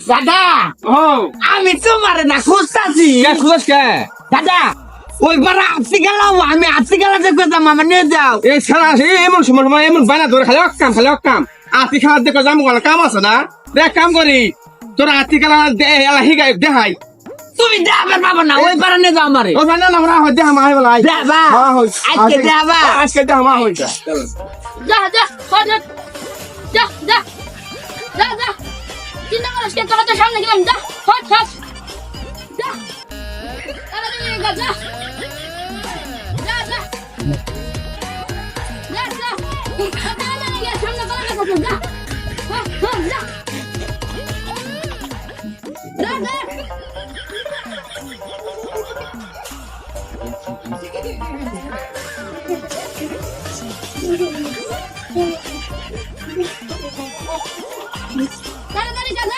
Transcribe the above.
দাদা ও আমি তোমার না খুঁজতাছি কে খুঁজছ কে দাদা ওই বার আপসি গেলাম আমি আপসি গেলা দেখতে আমার নিয়ে যাও এই সারা এমন সময় এমন বানা ধরে খালি অক্কাম আতি খাওয়ার দেখো যাবো গলা কাম আছে না দেখ কাম করি তোর আতি খেলা এলা হিগাই দেখাই তুমি দেখাবার পাবো না ওই বার নিয়ে যাও আমারে ও বানা না আমরা দেখ মা হই বলা দেবা হ্যাঁ হই আজকে দেবা আজকে দেখ মা হই যা যা হট যা যা যা যা চিন্তা করিস কেন তোরা তো সামনে গেলাম যা হট হট যা তাড়াতাড়ি যা যা যা যা যা যা তাড়াতাড়ি গিয়ে সামনে কলা গাছ আছে, যা হট হট যা যা যা তাড়াতাড়ি যা যা